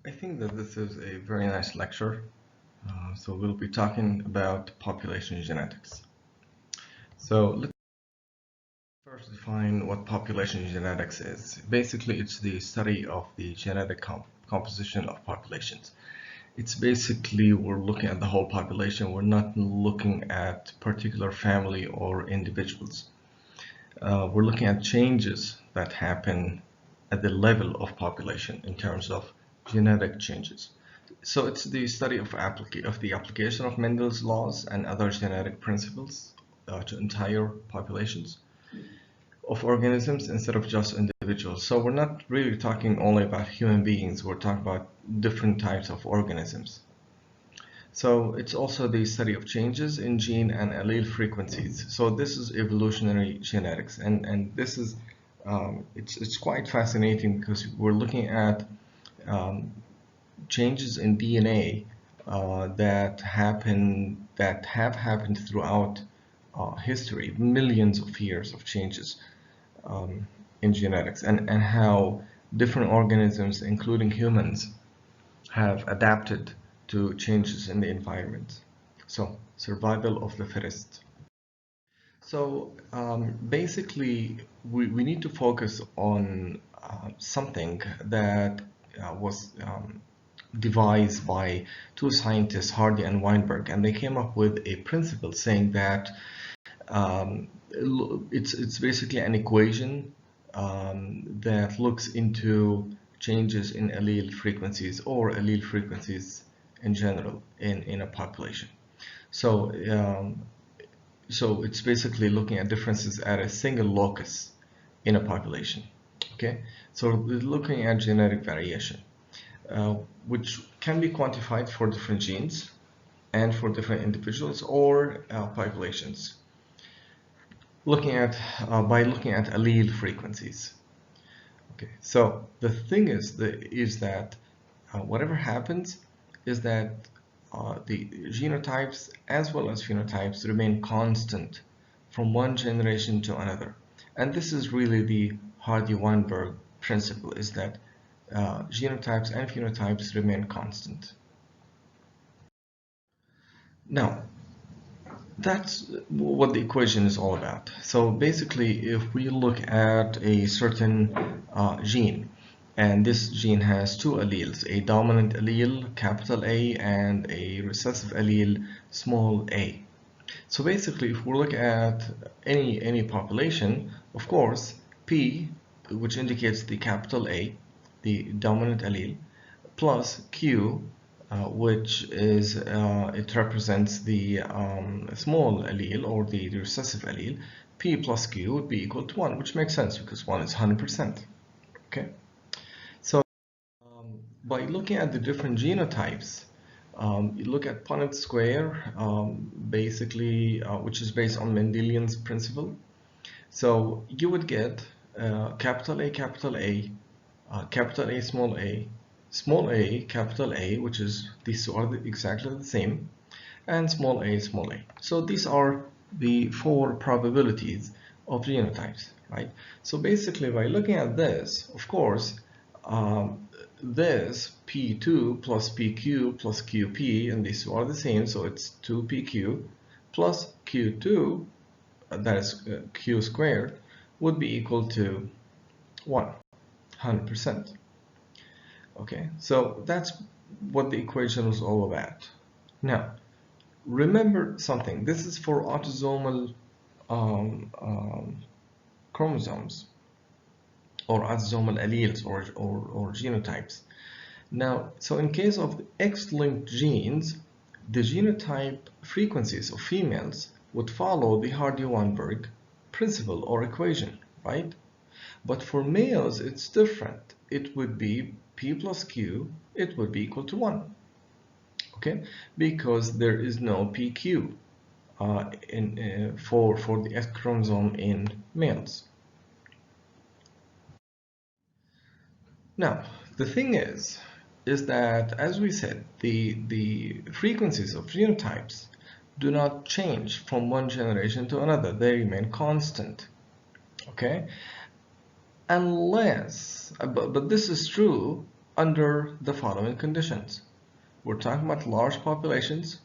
I think that this is a very nice lecture. So we'll be talking about population genetics. So let's first define what population genetics is. Basically, it's the study of the genetic composition of populations. It's basically we're looking at the whole population. We're not looking at particular family or individuals. We're looking at changes that happen at the level of population in terms of genetic changes. So it's the study of the application of Mendel's laws and other genetic principles to entire populations of organisms instead of just individuals. So we're not really talking only about human beings, we're talking about different types of organisms. So it's also the study of changes in gene and allele frequencies. So this is evolutionary genetics, and this is it's quite fascinating because we're looking at um, changes in DNA that have happened throughout history, millions of years of changes um, in genetics, and how different organisms, including humans, have adapted to changes in the environment. So, survival of the fittest. So, basically, we need to focus on something that was devised by two scientists, Hardy and Weinberg, and they came up with a principle saying that um, it's basically an equation that looks into changes in allele frequencies or allele frequencies in general in a population. So so it's basically looking at differences at a single locus in a population. Okay, so we're looking at genetic variation, uh, which can be quantified for different genes and for different individuals or populations. Looking at by looking at allele frequencies. Okay, so the thing is that whatever happens is that the genotypes as well as phenotypes remain constant from one generation to another, and this is really the Hardy-Weinberg principle: is that genotypes and phenotypes remain constant. Now, that's what the equation is all about. So basically, if we look at a certain gene, and this gene has two alleles, a dominant allele, capital A, and a recessive allele, small a. So basically, if we look at any population, of course, P, which indicates the capital A, the dominant allele, plus Q, which is it represents the small allele or the recessive allele. P plus Q would be equal to 1, which makes sense because 1 is 100%. Okay, so by looking at the different genotypes, you look at Punnett square, basically, which is based on Mendelian's principle. So you would get capital A, capital A, capital A, small a, capital A, which is these two are exactly the same, and small a, small a. So these are the four probabilities of genotypes, right? So basically, by looking at this, of course, um, this P2 plus PQ plus QP, and these two are the same, so it's 2PQ plus Q2, that is Q squared, would be equal to 100%. Okay, so that's what the equation was all about. Now, remember something. This is for autosomal chromosomes or autosomal alleles or genotypes. Now, so in case of X-linked genes, the genotype frequencies of females would follow the Hardy-Weinberg principle or equation, right? But for males, it's different. It would be P plus Q, it would be equal to 1. Okay, because there is no PQ for the X chromosome in males. Now, the thing is that, as we said, the frequencies of genotypes do not change from one generation to another. They remain constant. Okay, unless, but this is true under the following conditions. We're talking about large populations.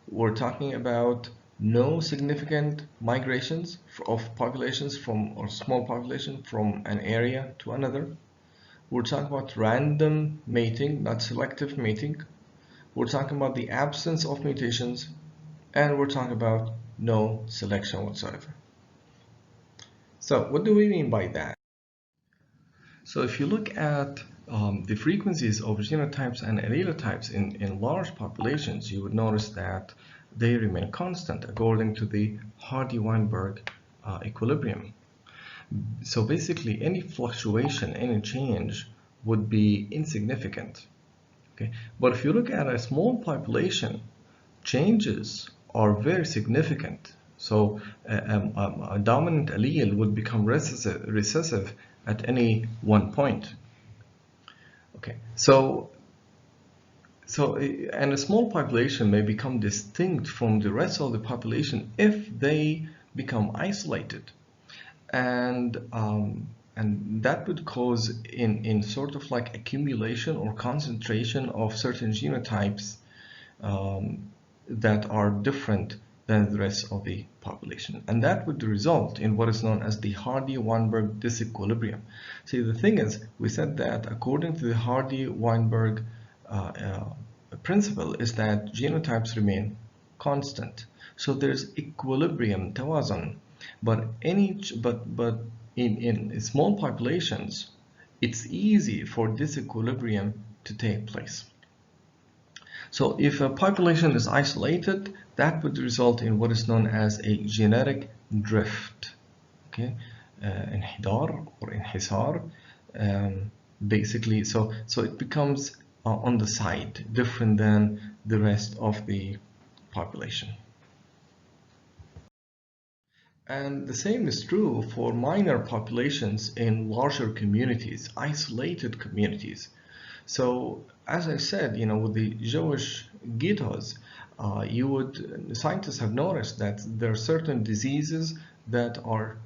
We're talking about no significant migrations of populations from, or small population from an area to another. We're talking about random mating, not selective mating. We're talking about the absence of mutations, and we're talking about no selection whatsoever. So what do we mean by that? So if you look at the frequencies of genotypes and allelotypes in large populations, you would notice that they remain constant according to the Hardy-Weinberg equilibrium. So basically, any fluctuation, any change would be insignificant. Okay? But if you look at a small population, changes are very significant. So a dominant allele would become recessive at any one point. Okay, and a small population may become distinct from the rest of the population if they become isolated, and that would cause in sort of like accumulation or concentration of certain genotypes that are different than the rest of the population, and that would result in what is known as the Hardy-Weinberg disequilibrium. See, the thing is, we said that according to the Hardy-Weinberg principle is that genotypes remain constant, so there's equilibrium, tawazun, but in small populations it's easy for disequilibrium to take place. So if a population is isolated, that would result in what is known as a genetic drift. Okay, inhidar or inhisar. Basically, so it becomes on the side, different than the rest of the population. And the same is true for minor populations in larger communities, isolated communities. So, as I said, with the Jewish ghettos, scientists have noticed that there are certain diseases that are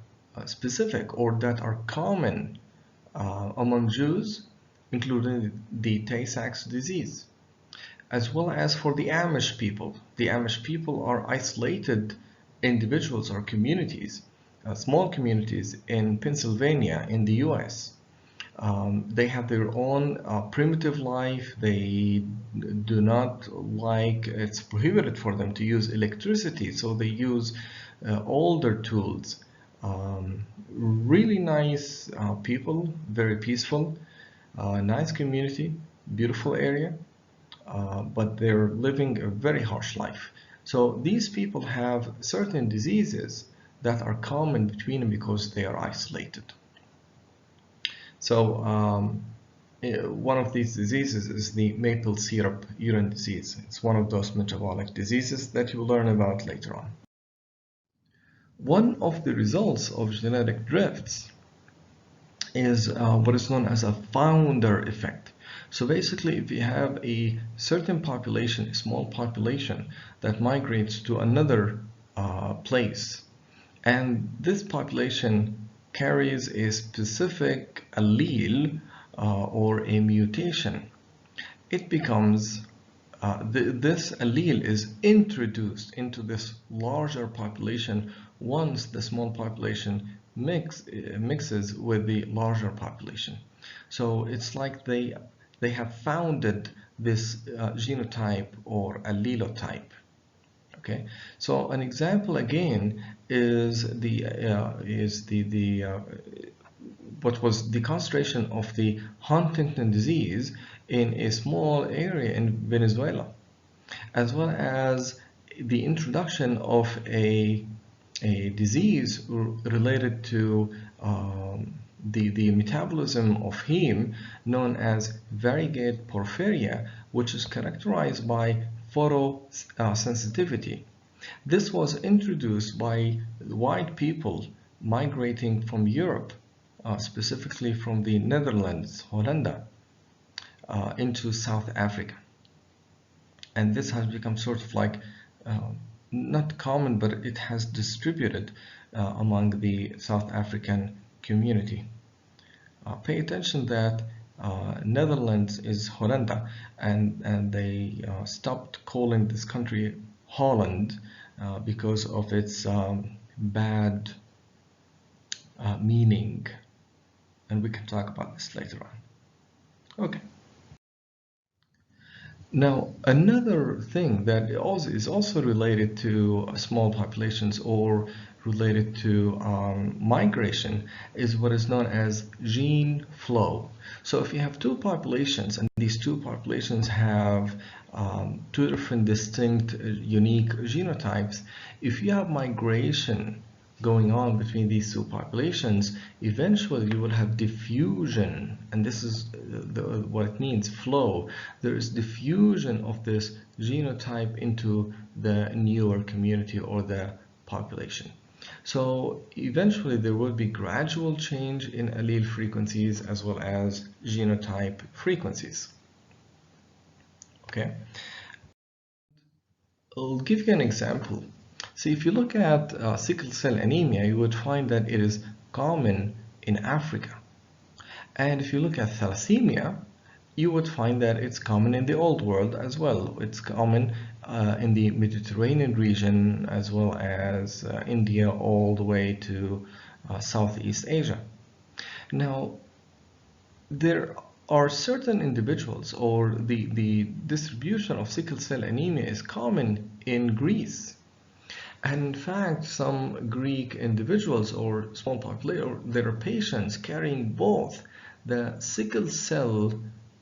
specific or that are common among Jews, including the Tay-Sachs disease, as well as for the Amish people. The Amish people are isolated individuals or communities, small communities in Pennsylvania in the US. They have their own primitive life. They do not like, it's prohibited for them to use electricity, so they use older tools. Really nice people, very peaceful, nice community, beautiful area, but they're living a very harsh life. So these people have certain diseases that are common between them because they are isolated. So one of these diseases is the maple syrup urine disease. It's one of those metabolic diseases that you will learn about later on. One of the results of genetic drifts is what is known as a founder effect. So basically, if you have a certain population, a small population that migrates to another place, and this population carries a specific allele or a mutation, it becomes this allele is introduced into this larger population once the small population mixes with the larger population. So it's like they have founded this genotype or allelotype. Okay, so an example again is what was the concentration of the Huntington disease in a small area in Venezuela, as well as the introduction of a disease related to the metabolism of heme known as variegate porphyria, which is characterized by photosensitivity. This was introduced by white people migrating from Europe, specifically from the Netherlands, Holland, into South Africa. And this has become sort of like not common, but it has distributed among the South African community. Pay attention that Netherlands is Hollanda, and they stopped calling this country Holland because of its bad meaning, and we can talk about this later on. Okay. Now, another thing that is also related to small populations or related to migration is what is known as gene flow. So if you have two populations and these two populations have two different distinct unique genotypes, if you have migration going on between these two populations, eventually you will have diffusion, and this is what it means, flow. There is diffusion of this genotype into the newer community or the population. So eventually there will be gradual change in allele frequencies as well as genotype frequencies. Okay, I'll give you an example. See, if you look at sickle cell anemia, you would find that it is common in Africa. And if you look at thalassemia, you would find that it's common in the old world as well. It's common in the Mediterranean region as well as India all the way to Southeast Asia. Now, there are certain individuals, or the distribution of sickle cell anemia is common in Greece. And in fact, some Greek individuals or small population, there are patients carrying both the sickle cell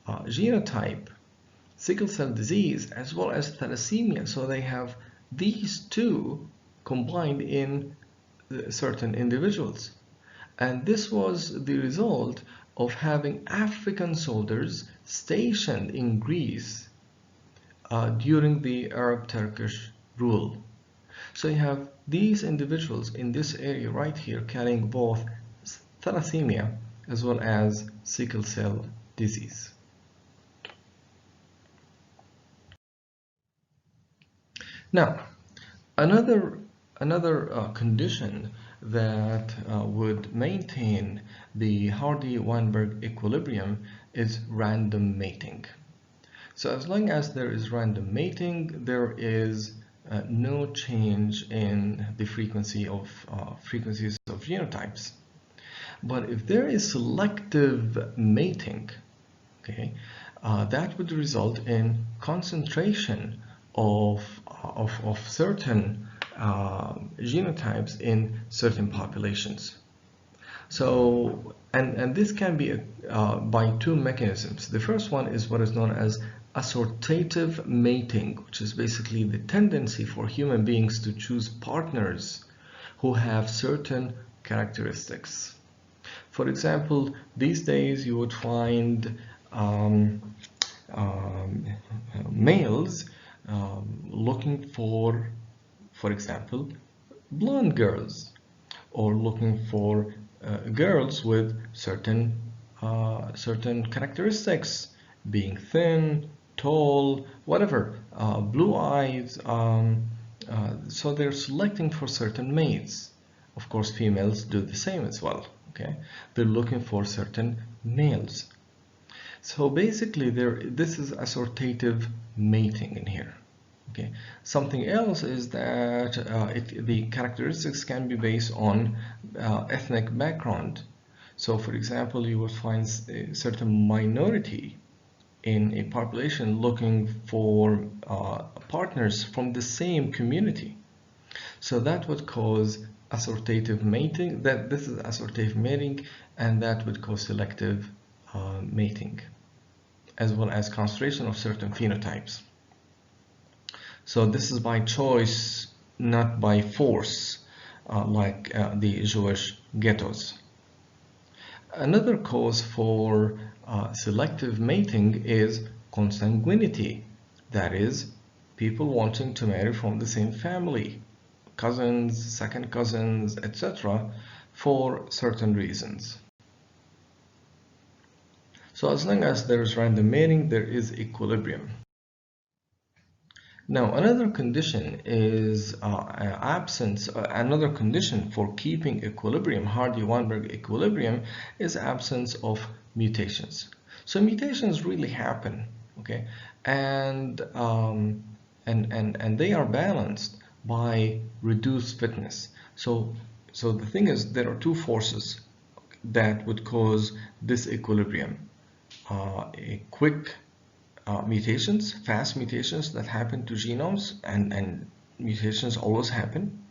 genotype, sickle cell disease, as well as thalassemia. So they have these two combined in certain individuals. And this was the result of having African soldiers stationed in Greece during the Arab-Turkish rule. So you have these individuals in this area right here carrying both thalassemia as well as sickle cell disease. Now, another condition that would maintain the Hardy-Weinberg equilibrium is random mating. So as long as there is random mating, there is no change in the frequencies of genotypes. But if there is selective mating, okay, that would result in concentration of certain genotypes in certain populations. So, and this can be by two mechanisms. The first one is what is known as assortative mating, which is basically the tendency for human beings to choose partners who have certain characteristics. For example, these days you would find males looking for example, blonde girls, or looking for girls with certain characteristics, being thin, tall, whatever, blue eyes. So they're selecting for certain mates. Of course, females do the same as well. Okay, they're looking for certain males. So basically, this is assortative mating in here. Okay. Something else is that the characteristics can be based on ethnic background. So, for example, you would find a certain minority in a population looking for partners from the same community. So that would cause assortative mating. This is assortative mating, and that would cause selective mating, as well as concentration of certain phenotypes. So this is by choice, not by force, like the Jewish ghettos. Another cause for selective mating is consanguinity. That is, people wanting to marry from the same family, cousins, second cousins, etc., for certain reasons. So as long as there is random mating, there is equilibrium. Now, another condition is another condition for keeping equilibrium, Hardy-Weinberg equilibrium, is absence of mutations. So mutations really happen, okay, and they are balanced by reduced fitness. So the thing is, there are two forces that would cause disequilibrium. A quick mutations, fast mutations that happen to genomes, and mutations always happen,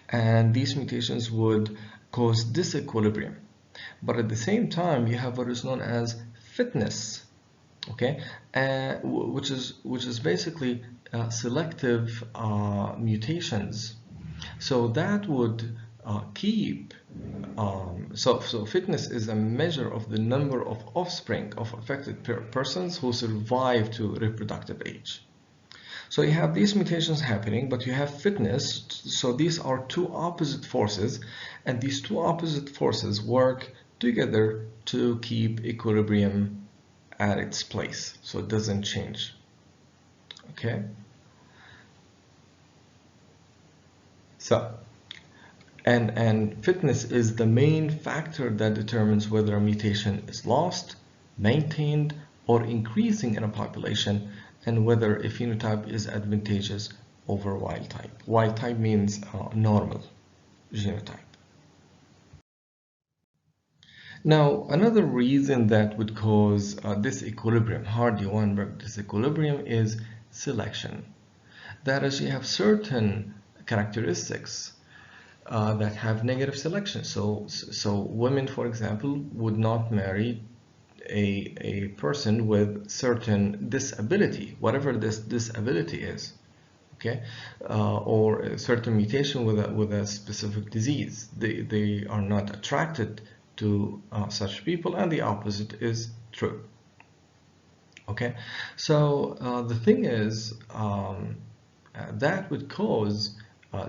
and these mutations would cause disequilibrium. But at the same time, you have what is known as fitness, okay, which is basically selective mutations. So that would keep so fitness is a measure of the number of offspring of affected persons who survive to reproductive age. So you have these mutations happening, but you have fitness. So these are two opposite forces, and these two opposite forces work together to keep equilibrium at its place, so it doesn't change. Okay. So, and fitness is the main factor that determines whether a mutation is lost, maintained, or increasing in a population, and whether a phenotype is advantageous over wild type. Wild type means normal genotype. Now, another reason that would cause disequilibrium, Hardy-Weinberg disequilibrium, is selection. That is, you have certain characteristics that have negative selection. So women, for example, would not marry a person with certain disability, whatever this disability is, okay, or a certain mutation with a specific disease. They are not attracted to such people, and the opposite is true. Okay, so the thing is that would cause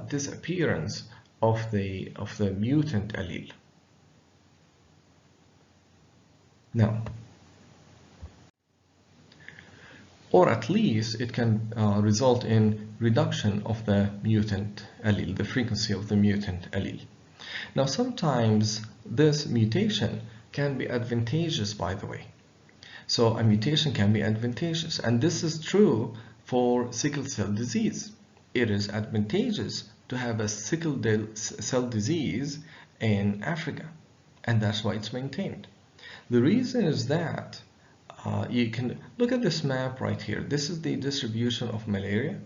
disappearance of the mutant allele. Now, or at least it can result in reduction of the mutant allele, the frequency of the mutant allele. Now, sometimes this mutation can be advantageous, by the way. So a mutation can be advantageous, and this is true for sickle cell disease. It is advantageous to have a sickle cell disease in Africa, and that's why it's maintained. The reason is that you can look at this map right here. This is the distribution of malaria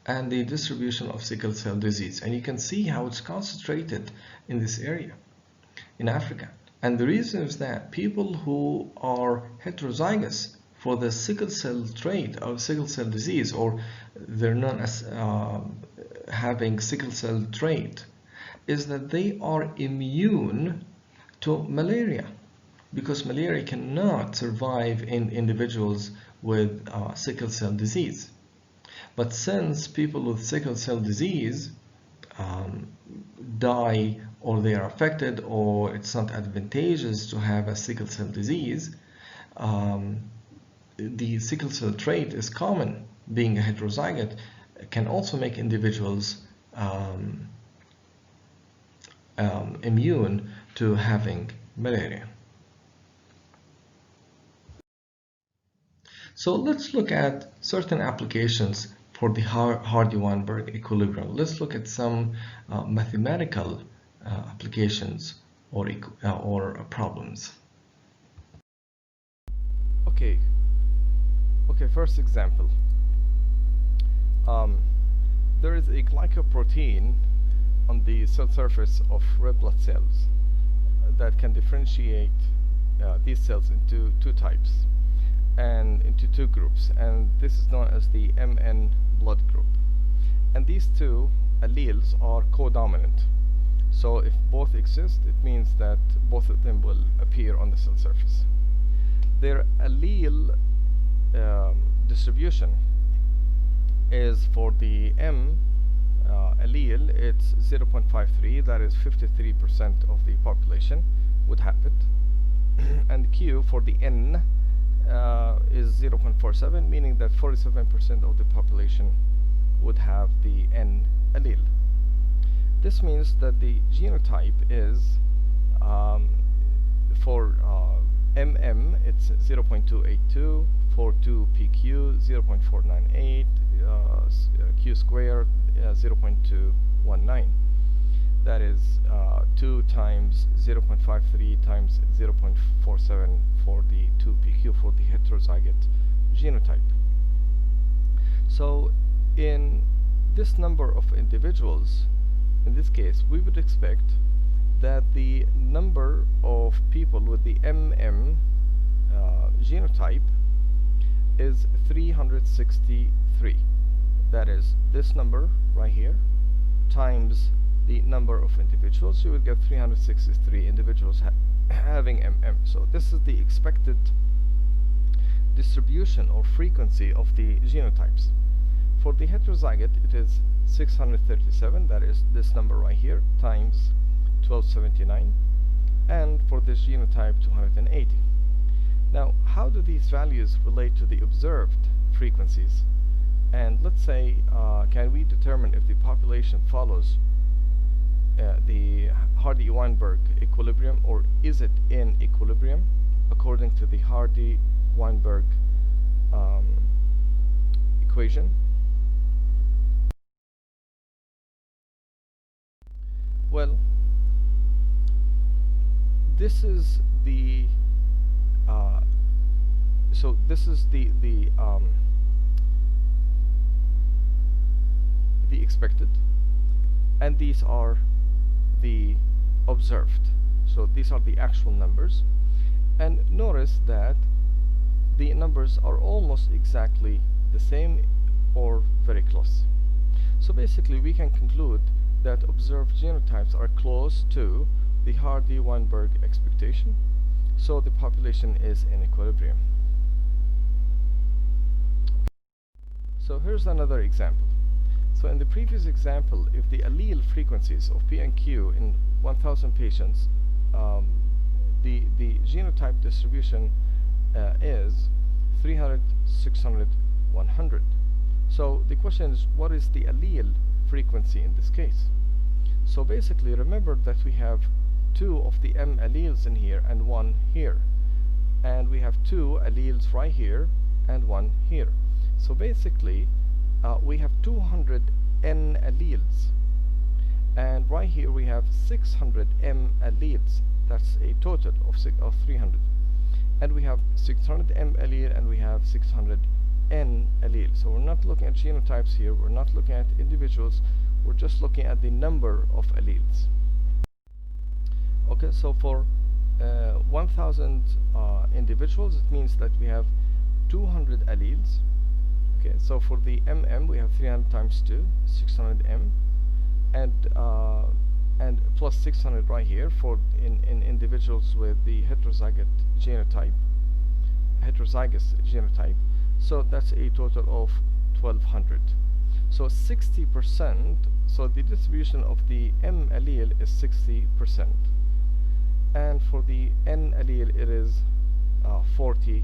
and the distribution of sickle cell disease, and you can see how it's concentrated in this area in Africa. And the reason is that people who are heterozygous for the sickle cell trait of sickle cell disease, or they're known as having sickle cell trait, is that they are immune to malaria, because malaria cannot survive in individuals with sickle cell disease. But since people with sickle cell disease die, or they are affected, or it's not advantageous to have a sickle cell disease, the sickle cell trait is common. Being a heterozygote can also make individuals immune to having malaria. So let's look at certain applications for the Hardy-Weinberg equilibrium. Let's look at some mathematical applications or problems. Okay, first example. There is a glycoprotein on the cell surface of red blood cells that can differentiate these cells into two types and into two groups, and this is known as the MN blood group. And these two alleles are codominant. So if both exist, it means that both of them will appear on the cell surface. Their allele distribution is, for the M allele, it's 0.53, that is 53% of the population would have it. And Q for the N is 0.47, meaning that 47% of the population would have the N allele. This means that the genotype is for it's 0.282, for 2PQ 0.498, Q squared 0.219. That is 2 times 0.53 times 0.47 for the 2PQ for the heterozygote genotype. So in this number of individuals, in this case, we would expect that the number of people with the genotype is 363. That is this number right here times the number of individuals. You would get 363 individuals having So this is the expected distribution or frequency of the genotypes. For the heterozygote, it is 637, that is this number right here, times 1279, and for this genotype 280. Now, how do these values relate to the observed frequencies? And let's say, can we determine if the population follows the Hardy-Weinberg equilibrium, or is it in equilibrium according to the Hardy-Weinberg equation? Well, this is the the expected, and these are the observed. So these are the actual numbers, and notice that the numbers are almost exactly the same or very close. So basically we can conclude that observed genotypes are close to the Hardy-Weinberg expectation, so the population is in equilibrium. So here's another example. So in the previous example, if the allele frequencies of P and Q in 1,000 patients, the genotype distribution is 300, 600, 100. So the question is, what is the allele frequency in this case? So basically, remember that we have 2 of the M alleles in here and 1 here, and we have 2 alleles right here and 1 here. So basically, we have 200 N alleles, and right here we have 600 M alleles. That's a total of 300, and we have 600 M allele and we have 600 N allele. So we're not looking at genotypes here, we're not looking at individuals, we're just looking at the number of alleles. Okay, so for 1,000 individuals, it means that we have 200 alleles. Okay, so for the we have 300 times 2, 600 M, and plus 600 right here for in individuals with the heterozygous genotype. So that's a total of 1,200. So 60%. So the distribution of the M allele is 60%, and for the N allele it is 40%.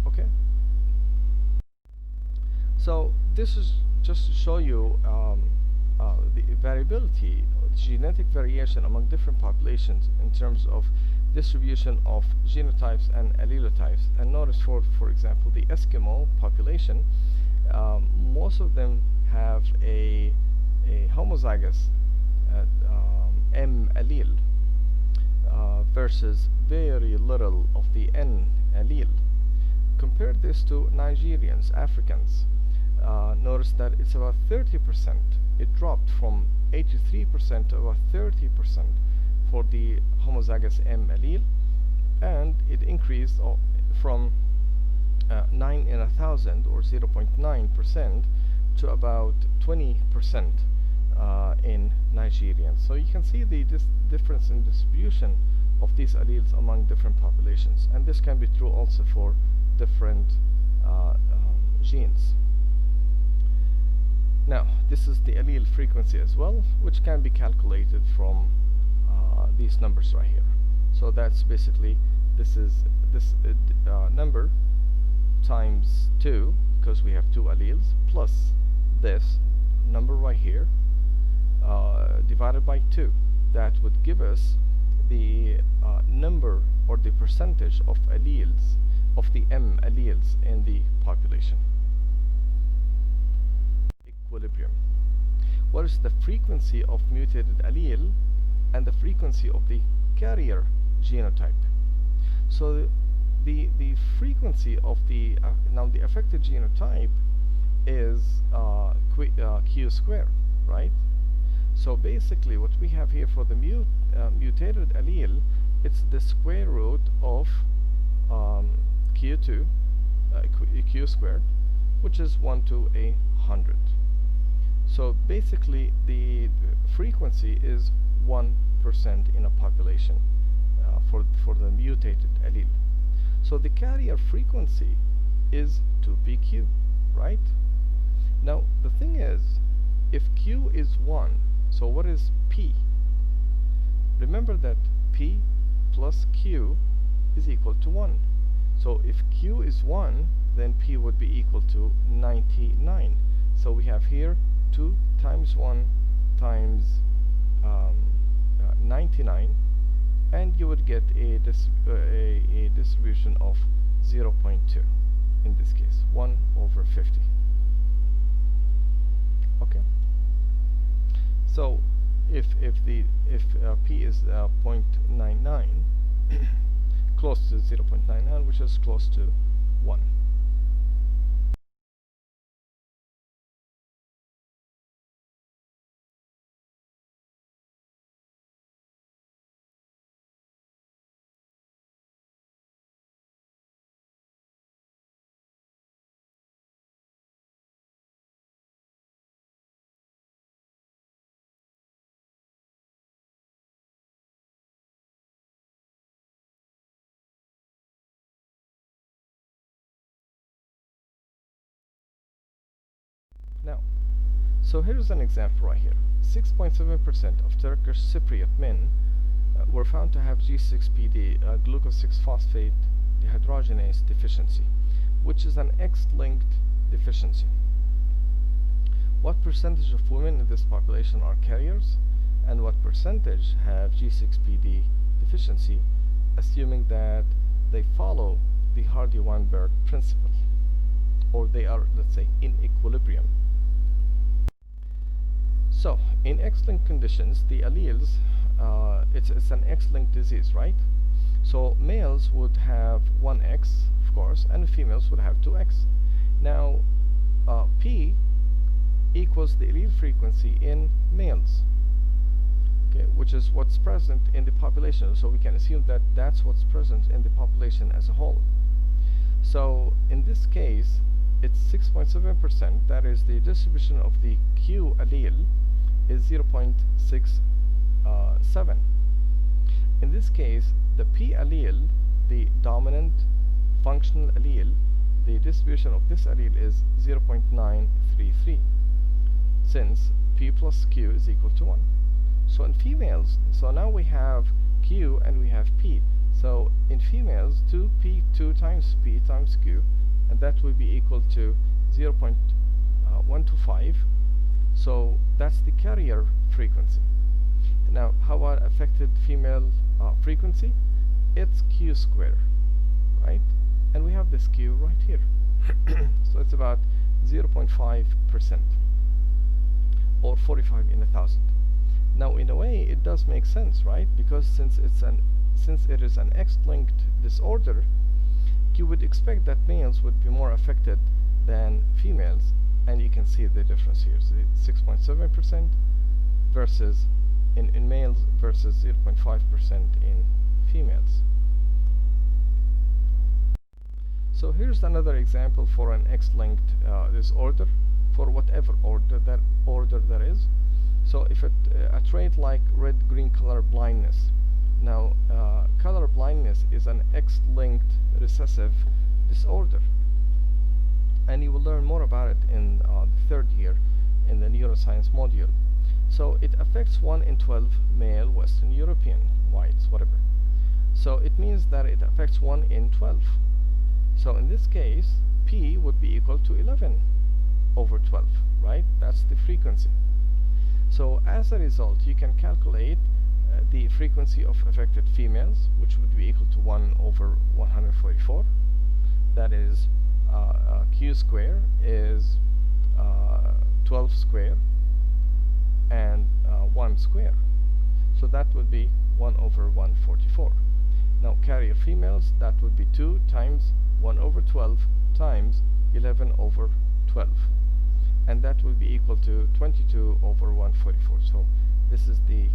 Okay. So this is just to show you the variability, genetic variation among different populations in terms of distribution of genotypes and allelotypes. And notice, for example, the Eskimo population, most of them have a homozygous M allele versus very little of the N allele. Compare this to Nigerians, Africans. Notice that it's about 30%. It dropped from 83% to about 30% for the homozygous M allele, and it increased from 9 in 1,000 or 0.9% to about 20% in Nigerians. So you can see the difference in distribution of these alleles among different populations, and this can be true also for different genes. Now, this is the allele frequency as well, which can be calculated from these numbers right here. So that's basically, this is this number times 2, because we have 2 alleles, plus this number right here divided by 2. That would give us the number or the percentage of alleles, of the M alleles in the population. Equilibrium. What is the frequency of mutated allele and the frequency of the carrier genotype? So the frequency of the now the affected genotype is Q squared, right? So basically what we have here for the mutated allele, it's the square root of Q2 Q squared, which is 1 to 100. So basically the frequency is 1% in a population for the mutated allele. So the carrier frequency is 2pq, right? Now the thing is, if q is 1, so what is p? Remember that p plus q is equal to 1. So if q is 1, then p would be equal to 99. So we have here 2 times 1 times 99, and you would get a distribution of 0.2, in this case 1 over 50. Okay, so if p is 0.99 close to 0.99, which is close to 1. Now, so here's an example right here. 6.7% of Turkish Cypriot men were found to have G6PD, glucose 6-phosphate dehydrogenase deficiency, which is an X-linked deficiency. What percentage of women in this population are carriers, and what percentage have G6PD deficiency, assuming that they follow the Hardy-Weinberg principle, or they are, let's say, in equilibrium? So, in X-linked conditions, the alleles, it's an X-linked disease, right? So, males would have 1X, of course, and females would have 2X. Now, P equals the allele frequency in males, okay, which is what's present in the population. So, we can assume that that's what's present in the population as a whole. So, in this case, it's 6.7%, that is the distribution of the Q allele is 0.67. In this case, the P allele, the dominant functional allele, the distribution of this allele is 0.933, since P plus Q is equal to 1. So in females, so now we have Q and we have P. So in females, 2P, 2 times P times Q, and that will be equal to 0.125. So that's the carrier frequency. Now, how about affected female frequency? It's Q squared, right? And we have this Q right here. So it's about 0.5%, or 45 in 1,000. Now, in a way, it does make sense, right? Because since it is an X-linked disorder, you would expect that males would be more affected than females, and you can see the difference here. So 6.7% versus in males versus 0.5% in females. So here's another example for an X-linked disorder, for whatever order that is. So if a trait like red-green color blindness. Now, color blindness is an X-linked recessive disorder, and you will learn more about it in the third year in the neuroscience module. So it affects 1 in 12 male Western European, whites, whatever. So it means that it affects 1 in 12. So in this case, P would be equal to 11 over 12, right? That's the frequency. So as a result, you can calculate the the frequency of affected females, which would be equal to 1 over 144. That is, Q square is 12 square and 1 square. So that would be 1 over 144. Now carrier females, that would be 2 times 1 over 12 times 11 over 12. And that will be equal to 22 over 144. So this is the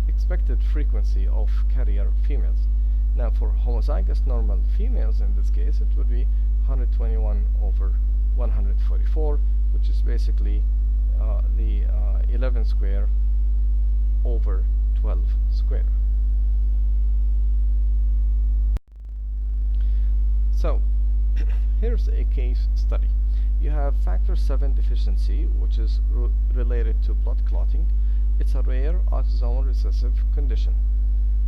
expected frequency of carrier females. Now for homozygous normal females, in this case, it would be 121 over 144, which is basically the 11 square over 12 square. So here's a case study. You have factor 7 deficiency, which is related to blood clotting. It's a rare autosomal recessive condition.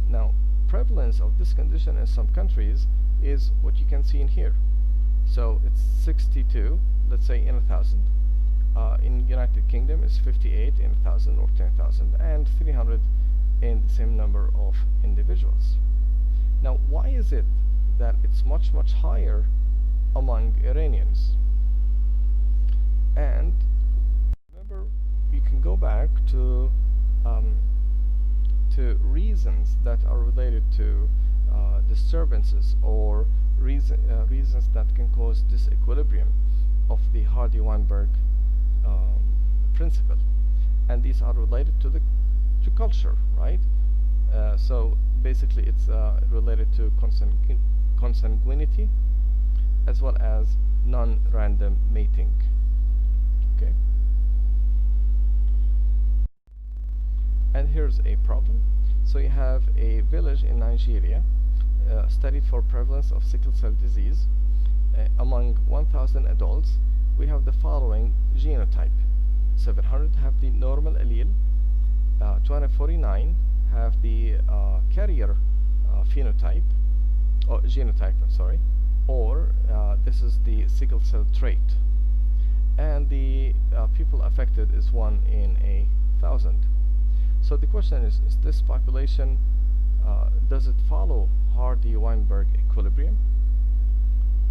Now, prevalence of this condition in some countries is what you can see in here. So it's 62, let's say, in 1,000. In United Kingdom, it's 58 in 1,000 or 10,000, and 300 in the same number of individuals. Now, why is it that it's much, much higher among Iranians? And remember, you can go back to reasons that are related to disturbances or reasons that can cause disequilibrium of the Hardy-Weinberg principle, and these are related to culture, right? So basically, it's related to consanguinity as well as non-random mating. Okay. And here's a problem. So you have a village in Nigeria studied for prevalence of sickle cell disease. Among 1,000 adults, we have the following genotype. 700 have the normal allele, 249 have the carrier phenotype, or genotype, I'm sorry, or this is the sickle cell trait. And the people affected is 1 in 1,000. So the question is this population, does it follow Hardy-Weinberg equilibrium?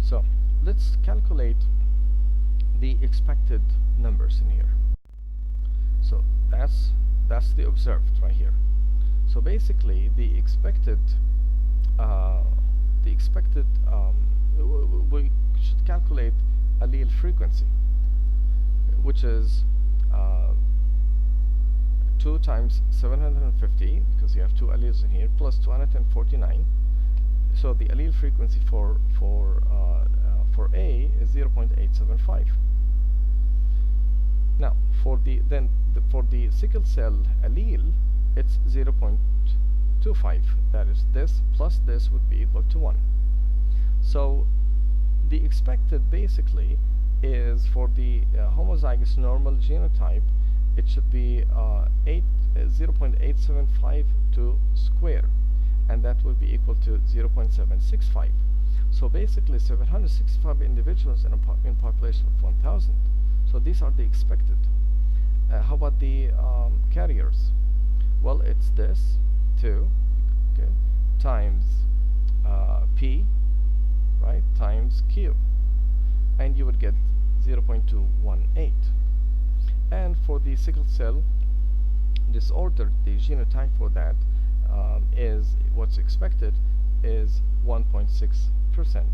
So let's calculate the expected numbers in here. So that's the observed right here. So basically, the expected we should calculate allele frequency, which is 2 times 750, because you have 2 alleles in here, plus 249. So the allele frequency for A is 0.875. Now for the sickle cell allele, it's 0.25. That is, this plus this would be equal to 1. So the expected basically is for the homozygous normal genotype, it should be 0.8752 square, and that will be equal to 0.765. So basically 765 individuals in a population of 1,000. So these are the expected. How about the carriers? Well, it's this 2, okay, times P, right, times Q, and you would get 0.218. And for the sickle cell disorder, the genotype for that is what's expected is 1.6%,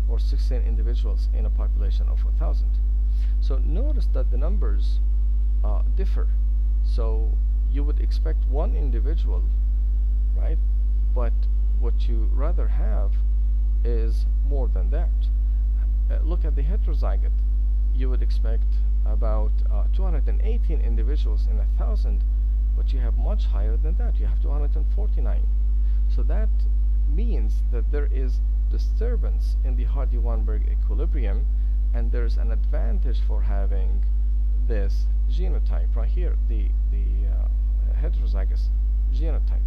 or 16 individuals in a population of 1,000. So notice that the numbers differ. So you would expect 1 individual, right? But what you rather have is more than that. Look at the heterozygote. You would expect about 218 individuals in 1,000, but you have much higher than that. You have 249. So that means that there is disturbance in the Hardy-Weinberg equilibrium, and there's an advantage for having this genotype right here, the heterozygous genotype.